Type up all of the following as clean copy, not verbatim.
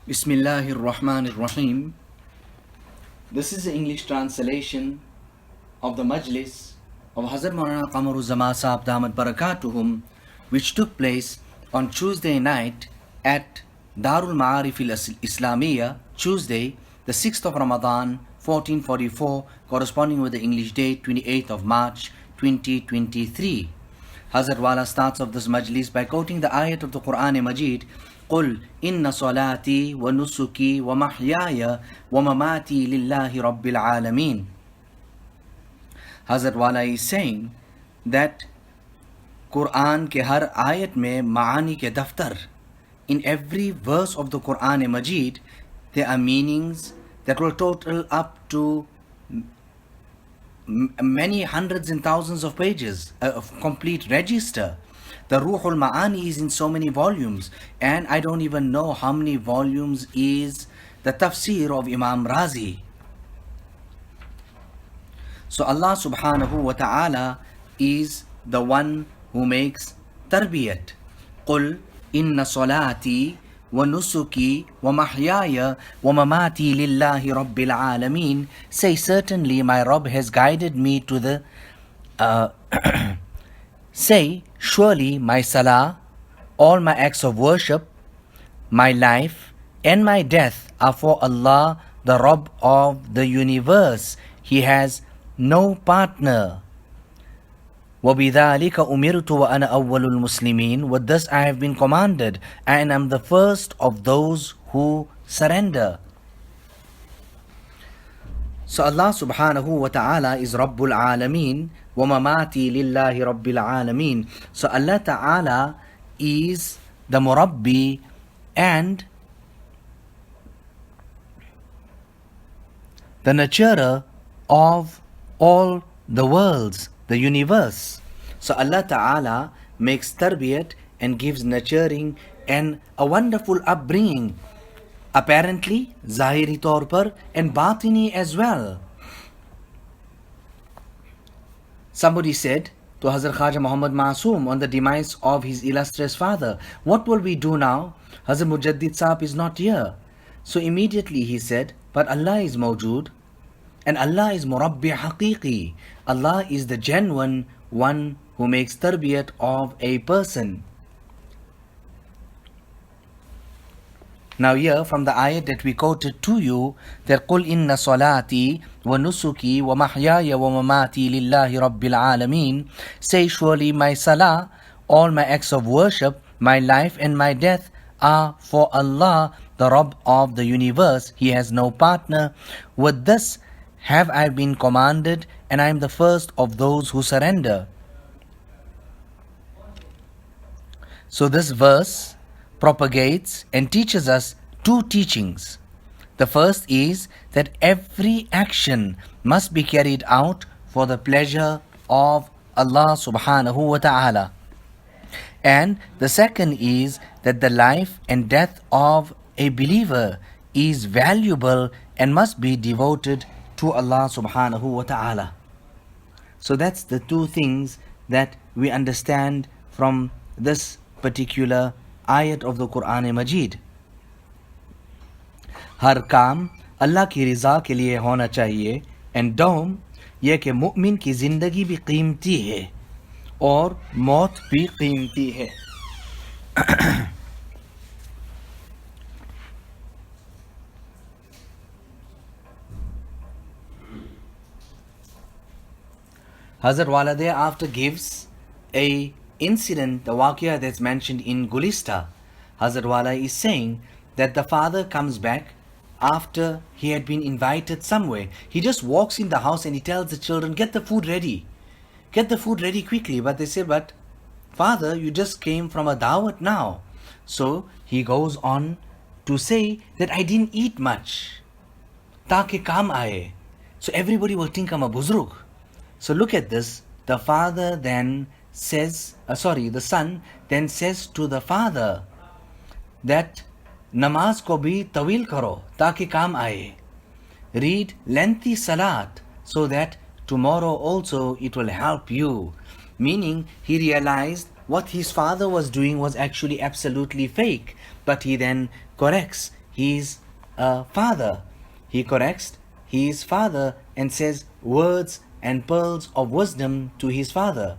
Bismillahir Rahmanir Rahim. This is the English translation of the Majlis of Hazrat Maulana Qamar Uzzaman Saheb Damat Barakatuhum, which took place on Tuesday night at Darul Ma'arif al-Islamiyya, Tuesday, the 6th of Ramadan, 1444, corresponding with the English date, 28th of March, 2023. Hazrat Wala starts off this Majlis by quoting the ayat of the Quran Majid, قل إن صلاتي ونسكي ومحياي ومماتي لله رب العالمين. Hazrat Wala is saying that Quran ke har ayat mein maani ke daftar. In every verse of the Quran Majid, there are meanings that will total up to many hundreds and thousands of pages, a complete register. The Ruhul Ma'ani is in so many volumes, and I don't even know how many volumes is the tafsir of Imam Razi. So Allah subhanahu wa ta'ala is the one who makes tarbiyat. قُلْ إِنَّ صَلَاتِي وَنُسُكِي وَمَحْيَايَ وَمَمَاتِي لِلَّهِ رَبِّ الْعَالَمِينَ. Say, certainly my Rabb has guided me to the Say, surely my salah, all my acts of worship, my life and my death are for Allah, the Rabb of the universe. He has no partner. وَبِذَلِكَ أُمِرْتُ وَأَنَا أَوَّلُ الْمُسْلِمِينَ. With this I have been commanded, and am the first of those who surrender. So Allah subhanahu wa ta'ala is Rabbul Alameen. وَمَمَاتِي لِلَّهِ رَبِّ الْعَالَمِينَ. So Allah ta'ala is the Murabbi and the nurturer of all the worlds, the universe. So Allah ta'ala makes tarbiyat and gives nurturing and a wonderful upbringing, apparently zahiri taur par and batini as well. Somebody said to Hazrat Khaja Muhammad Masoom on the demise of his illustrious father, what will we do now? Hazrat Mujaddid Sahib is not here. So immediately he said, but Allah is Mawjood and Allah is Murabbi Haqiqi. Allah is the genuine one who makes tarbiyat of a person. Now here from the ayat that we quoted to you, that قُلْ إِنَّ صَلَاتِي وَنُسُكِي وَمَحْيَايَ وَمَمَاتِي لِلَّهِ رَبِّ الْعَالَمِينَ. Say, surely my salah, all my acts of worship, my life and my death are for Allah, the Rabb of the universe. He has no partner. With this have I been commanded, and I am the first of those who surrender. So this verse propagates and teaches us two teachings. The first is that every action must be carried out for the pleasure of Allah subhanahu wa ta'ala. And the second is that the life and death of a believer is valuable and must be devoted to Allah subhanahu wa ta'ala. So that's the two things that we understand from this particular ayat of the Quran Majid. हर काम अल्लाह की रज़ा के लिए होना चाहिए, and डोम यह कि मुमिन की ज़िंदगी भी कीमती है और मौत भी कीमती है. Hazrat Wala thereafter gives a incident, the waqia that's mentioned in Gulista. Hazrat Wala is saying that the father comes back after he had been invited somewhere. He just walks in the house and he tells the children, get the food ready. Get the food ready quickly. But they say, but father, you just came from a dawat now. So he goes on to say that I didn't eat much. Taake kaam aaye. So everybody will think I'm a buzrug. So look at this. The father then says, the son then says to the father that namaz ko bhi tawil karo taaki kaam aaye. Read lengthy salat so that tomorrow also it will help you. Meaning he realized what his father was doing was actually absolutely fake, but he then corrects his father. He corrects his father and says words and pearls of wisdom to his father.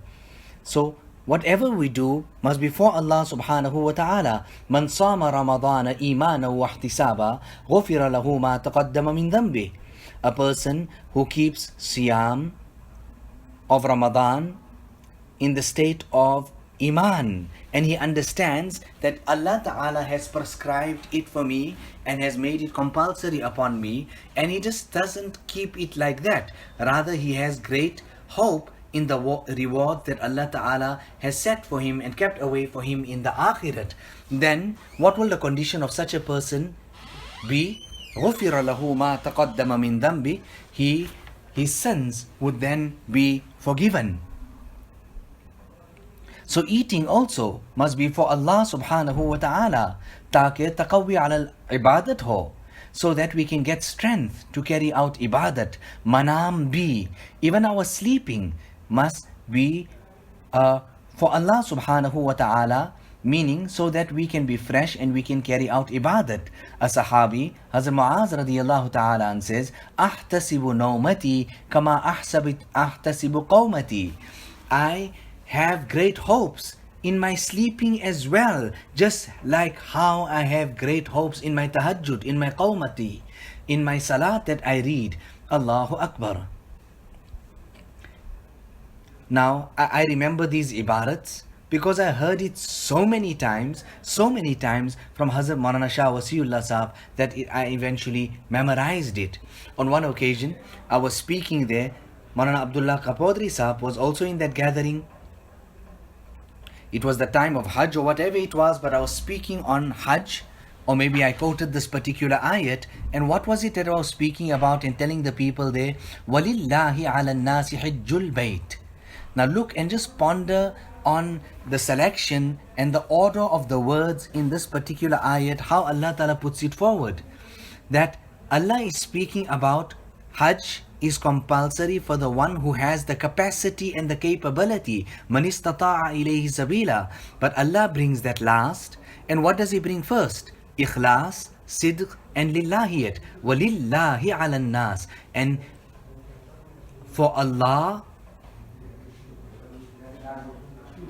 So whatever we do must be for Allah subhanahu wa ta'ala. Man sama Ramadana imana wa ihtisaba ghufira lahu ma taqaddama min dhanbi. A person who keeps siyam of Ramadan in the state of Iman, and he understands that Allah Ta'ala has prescribed it for me and has made it compulsory upon me, and he just doesn't keep it like that. Rather, he has great hope in the reward that Allah Ta'ala has set for him and kept away for him in the Akhirat. Then what will the condition of such a person be? غُفِرَ لَهُ مَا تَقَدَّمَ مِن ذَنْبِ. His sins would then be forgiven. So eating also must be for Allah subhanahu wa ta'ala, ताकि तक़वी ala ibadat ho, so that we can get strength to carry out ibadat. Manam bi, even our sleeping must be for Allah subhanahu wa ta'ala, meaning so that we can be fresh and we can carry out ibadat. A Sahabi, Hazrat Muaz radiyallahu ta'ala, says, أحتسب نومتي كما أحتسب قومتي. I have great hopes in my sleeping as well, just like how I have great hopes in my tahajjud, in my qawmati, in my salat that I read. Allahu Akbar. Now, I remember these ibarats because I heard it so many times from Hazrat Maulana Shah Wasiullah Saheb, that I eventually memorized it. On one occasion, I was speaking there. Maulana Abdullah Kapodri Saheb was also in that gathering. It was the time of Hajj or whatever it was, but I was speaking on Hajj, or maybe I quoted this particular ayat. And what was it that I was speaking about and telling the people there? وَلِلَّهِ عَلَى النَّاسِ حِجُّ الْبَيْتِ. Now look and just ponder on the selection and the order of the words in this particular ayat, how Allah Ta'ala puts it forward. That Allah is speaking about Hajj is compulsory for the one who has the capacity and the capability. Man istata'a ilayhi sabila. But Allah brings that last. And what does He bring first? Ikhlas, sidq, and lillahiyat. Walillahi ala nas. And for Allah,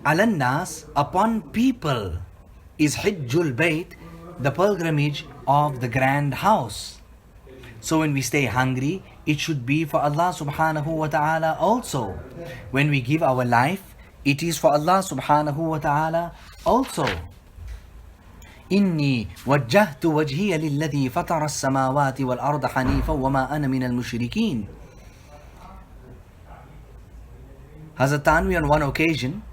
ala nas, upon people, is Hijjul Bayt, the pilgrimage of the grand house. So when we stay hungry, it should be for Allah subhanahu wa ta'ala also. When we give our life, it is for Allah subhanahu wa ta'ala also. إني وجهت وجهي للذي فطر السماوات والأرض حنيفا وما أنا من المشركين. Hazrat Tanvi, on one occasion,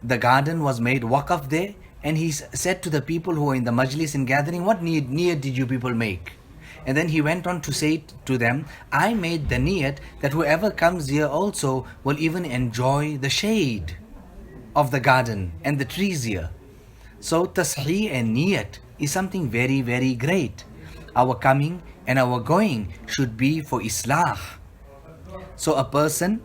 the garden was made waqaf there, and he said to the people who were in the Majlis and gathering, what niyat did you people make? And then he went on to say to them, I made the niyat that whoever comes here also will even enjoy the shade of the garden and the trees here. So tasheeh and niyat is something very, very great. Our coming and our going should be for islah. So a person,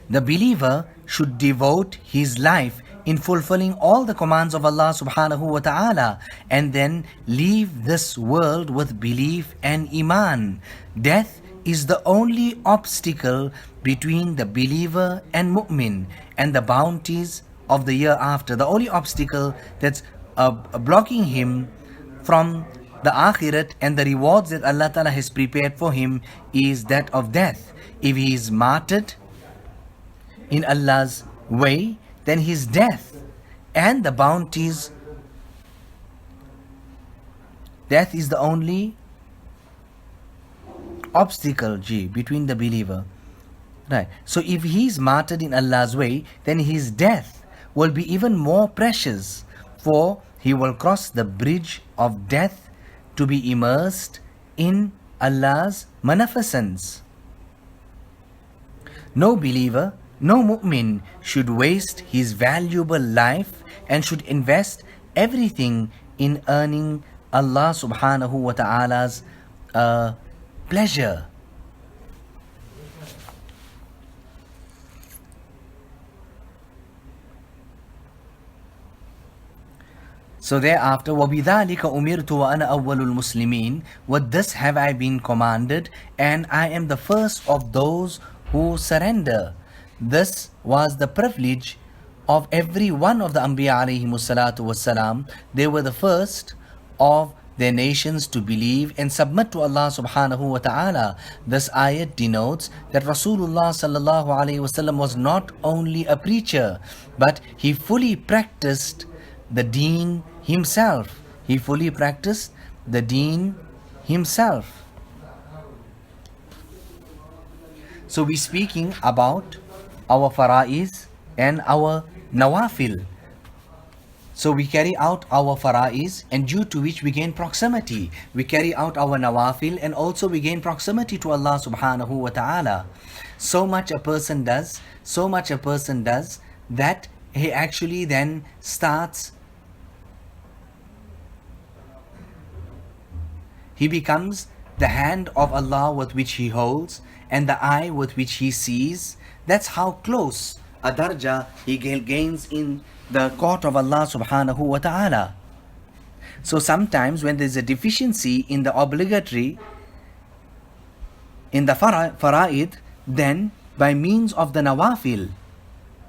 the believer, should devote his life in fulfilling all the commands of Allah subhanahu wa ta'ala, and then leave this world with belief and iman. Death is the only obstacle between the believer and mu'min and the bounties of the year after. The only obstacle that's blocking him from the akhirat and the rewards that Allah Ta'ala has prepared for him is that of death. If he is martyred in Allah's way, then his death and the bounties, death is the only obstacle between the believer. Right. So if he is martyred in Allah's way, then his death will be even more precious, for he will cross the bridge of death to be immersed in Allah's magnificence. No believer, no mu'min should waste his valuable life and should invest everything in earning Allah subhanahu wa ta'ala's pleasure. So thereafter, وَبِذَلِكَ أُمِرْتُ وَأَنَا أَوَّلُ الْمُسْلِمِينَ, with this have I been commanded, and I am the first of those who surrender. This was the privilege of every one of the Anbiya alayhimu salatu wassalam. They were the first of their nations to believe and submit to Allah subhanahu wa ta'ala. This ayat denotes that Rasulullah sallallahu alayhi wasallam was not only a preacher, but he fully practiced the deen himself. He fully practiced the deen himself. So we're speaking about our fara'iz and our nawafil. So we carry out our fara'iz, and due to which we gain proximity. We carry out our nawafil, and also we gain proximity to Allah subhanahu wa ta'ala. So much a person does that he actually then starts, he becomes the hand of Allah with which he holds and the eye with which he sees. That's how close a darja he gains in the court of Allah subhanahu wa ta'ala. So sometimes when there's a deficiency in the obligatory, in the fara'id, then by means of the nawafil,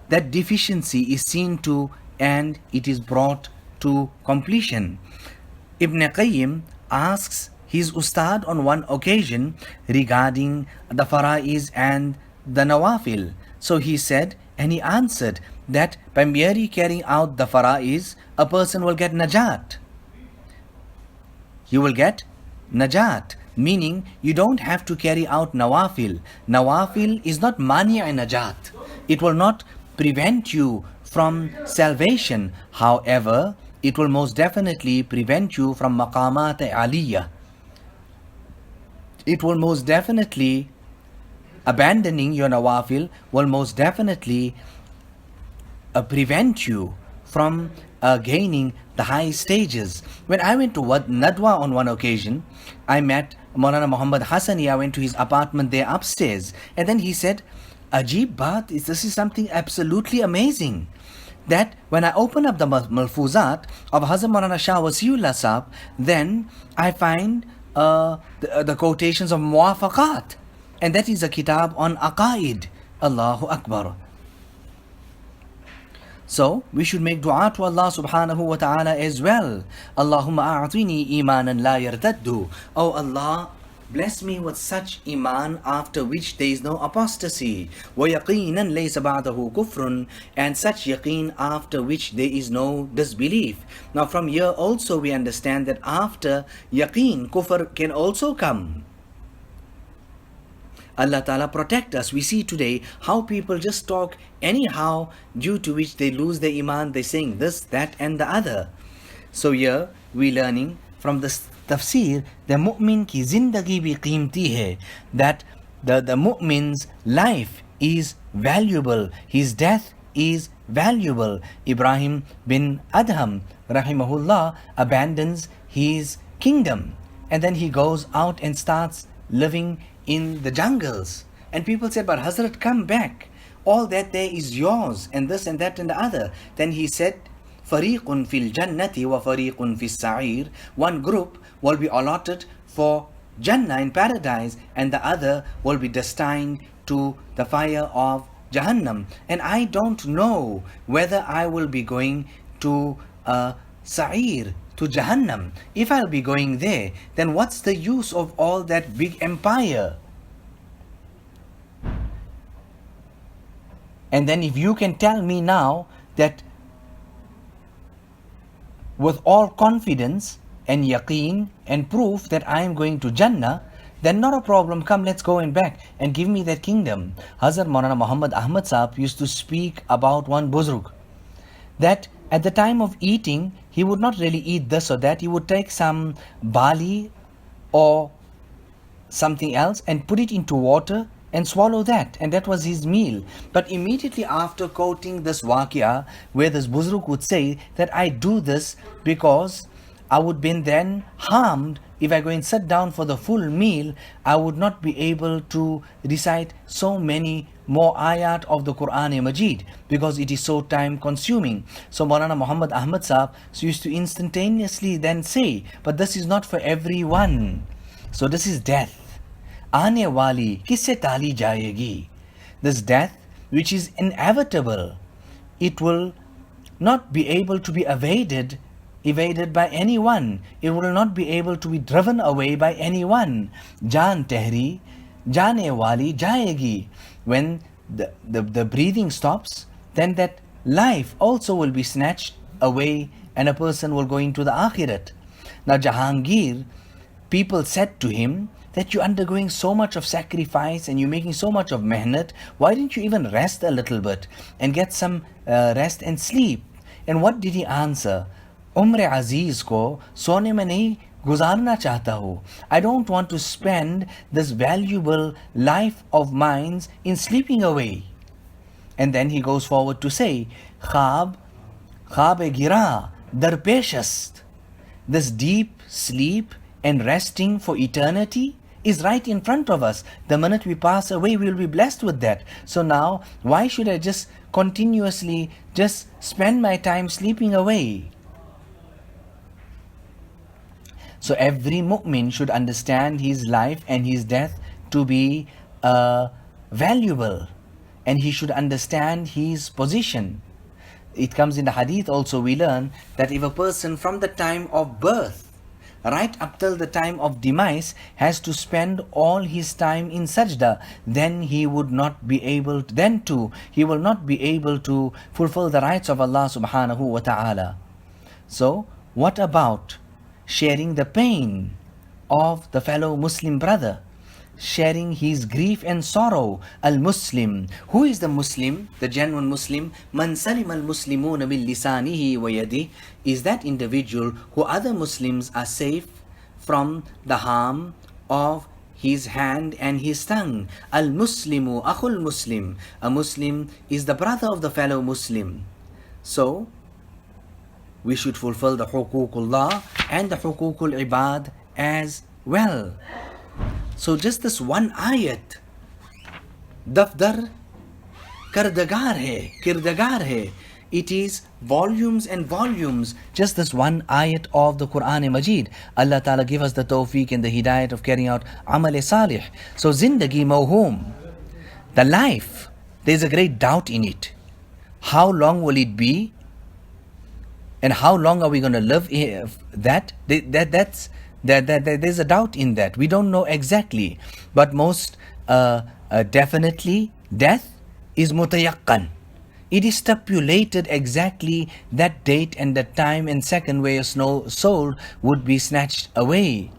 that deficiency is seen to and it is brought to completion. Ibn Qayyim asks his ustad on one occasion regarding the fara'iz and the nawafil. So he said, and he answered that by merely carrying out the fara'iz, a person will get najat. You will get najat, meaning you don't have to carry out nawafil. Nawafil is not mani' najat. It will not prevent you from salvation. However, it will most definitely prevent you from maqamat aliyah. It will most definitely, abandoning your nawafil will most definitely prevent you from gaining the high stages. When I went to Nadwa on one occasion, I met Maulana Mohammad Hassani. I went to his apartment there upstairs, and then he said, Ajib baat, this is something absolutely amazing, that when I open up the Malfuzat of Hazrat Maulana Shah Wasiullah Sahab, then I find the quotations of Muwafaqat, and that is a kitab on Aqaid. Allahu Akbar. So we should make dua to Allah subhanahu wa ta'ala as well. Allahumma a'atini imanan la yartaddu. Oh Allah, bless me with such iman after which there is no apostasy. Wa yaqinan laysa ba'dahu kufrun, and such yaqeen after which there is no disbelief. Now from here also we understand that after yaqeen, kufr can also come. Allah Ta'ala protect us. We see today how people just talk anyhow, due to which they lose their iman. They're saying this, that and the other. So here we learning from this tafsir, the mu'min ki zindagi bhi qeemti hai, that the mu'min's life is valuable, his death is valuable. Ibrahim bin Adham rahimahullah abandons his kingdom, and then he goes out and starts living in the jungles, and people said, but Hazrat, come back, all that there is yours, and this and that and the other. Then he said, fariqun fil jannati wa fariqun fis sa'ir. One group will be allotted for Jannah in paradise, and the other will be destined to the fire of Jahannam. And I don't know whether I will be going to Sa'ir, to Jahannam. If I'll be going there, then what's the use of all that big empire? And then if you can tell me now that with all confidence and yaqeen and proof that I am going to Jannah, then not a problem, come, let's go and back and give me that kingdom. Hazrat Maulana Muhammad Ahmad Sahab used to speak about one buzrug, that at the time of eating, he would not really eat this or that. He would take some barley or something else and put it into water and swallow that, and that was his meal. But immediately after quoting this waqia, where this buzrug would say that I do this because I would be then harmed if I go and sit down for the full meal, I would not be able to recite so many more ayat of the Quran Majid because it is so time consuming. So Maulana Muhammad Ahmad Sahib used to instantaneously then say, but this is not for everyone. So this is death. Aane wali kisse tali jayegi. This death which is inevitable, it will not be able to be evaded by anyone. It will not be able to be driven away by anyone. Jaan tehri, jaane wali jayegi. When the breathing stops, then that life also will be snatched away and a person will go into the akhirat. Now Jahangir, people said to him that you're undergoing so much of sacrifice and you're making so much of mehnat, why didn't you even rest a little bit and get some rest and sleep? And what did he answer? Umre Aziz ko sone mein nahi guzarna chahta hu. I don't want to spend this valuable life of mine in sleeping away. And then he goes forward to say, Khab gira darpeshast. This deep sleep and resting for eternity is right in front of us. The minute we pass away, we will be blessed with that. So now, why should I just continuously just spend my time sleeping away? So every mu'min should understand his life and his death to be valuable, and he should understand his position. It comes in the hadith also, we learn that if a person from the time of birth right up till the time of demise has to spend all his time in sajda, then he would not be able to, he will not be able to fulfill the rights of Allah subhanahu wa ta'ala. So what about sharing the pain of the fellow Muslim brother, sharing his grief and sorrow? Al-Muslim. Who is the Muslim, the genuine Muslim? Man salim al-Muslimuna bil lisanihi wa yadihi, is that individual who other Muslims are safe from the harm of his hand and his tongue. Al-Muslimu akhul Muslim. A Muslim is the brother of the fellow Muslim. So we should fulfill the huququllah and the huququl ibad as well. So just this one ayat, dafdar kardagar hai, kirdagar hai. It is volumes and volumes, just this one ayat of the Quran Majid. Allah Ta'ala give us the tawfiq and the hidayat of carrying out amal salih. So zindagi mawhum, the life, there's a great doubt in it. How long will it be? And how long are we going to live here? There's a doubt in that. We don't know exactly. But most definitely, death is mutayaqqan. It is stipulated exactly that date and that time and second where your soul would be snatched away.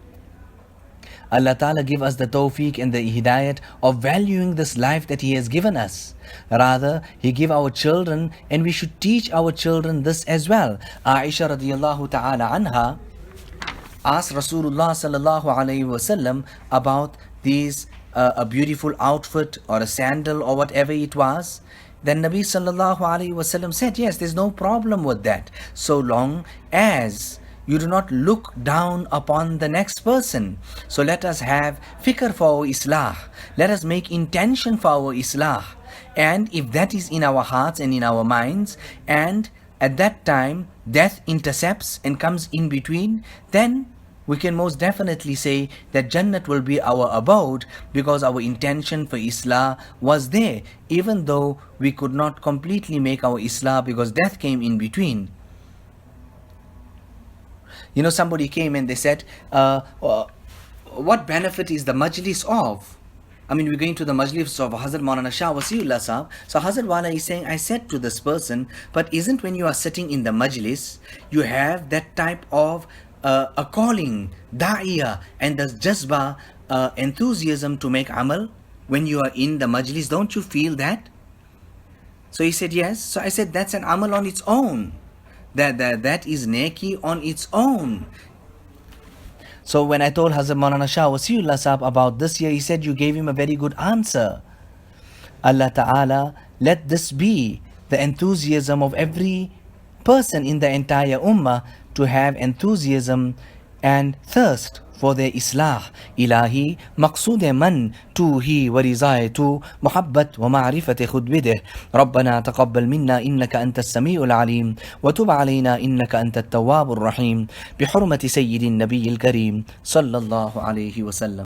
Allah Ta'ala give us the tawfiq and the hidayat of valuing this life that He has given us. Rather, He give our children, and we should teach our children this as well. Aisha radiyallahu ta'ala anha asked Rasulullah sallallahu alayhi wasallam about these a beautiful outfit or a sandal or whatever it was. Then Nabi sallallahu alayhi wasallam said, yes, there's no problem with that, so long as you do not look down upon the next person. So let us have fikr for our islah. Let us make intention for our islah. And if that is in our hearts and in our minds, and at that time death intercepts and comes in between, then we can most definitely say that Jannat will be our abode, because our intention for Islah was there, even though we could not completely make our Islah because death came in between. You know, somebody came and they said, what benefit is the Majlis of? I mean, we're going to the Majlis of Hazrat Maulana Shah Wasiullah Sahab. So Hazrat Wala is saying, I said to this person, but isn't when you are sitting in the Majlis, you have that type of a calling, da'iyah, and the jazba, enthusiasm to make amal? When you are in the Majlis, don't you feel that? So he said, yes. So I said, that's an amal on its own. That is neki on its own. So when I told Hazrat Maulana Shah Wasiullah Sahab about this year, he said, you gave him a very good answer. Allah Ta'ala, let this be the enthusiasm of every person in the entire ummah, to have enthusiasm and thirst for their islah. Ilahi maqsood man tu hi wa rizaye tu muhabbat wa ma'rifat khud bideh. Rabbana taqabbal minna innaka anta as-sami'ul alim wa tub alayna innaka anta at-tawwabur rahim bi hurmati sayyidin nabiyil kareem sallallahu alayhi wa sallam.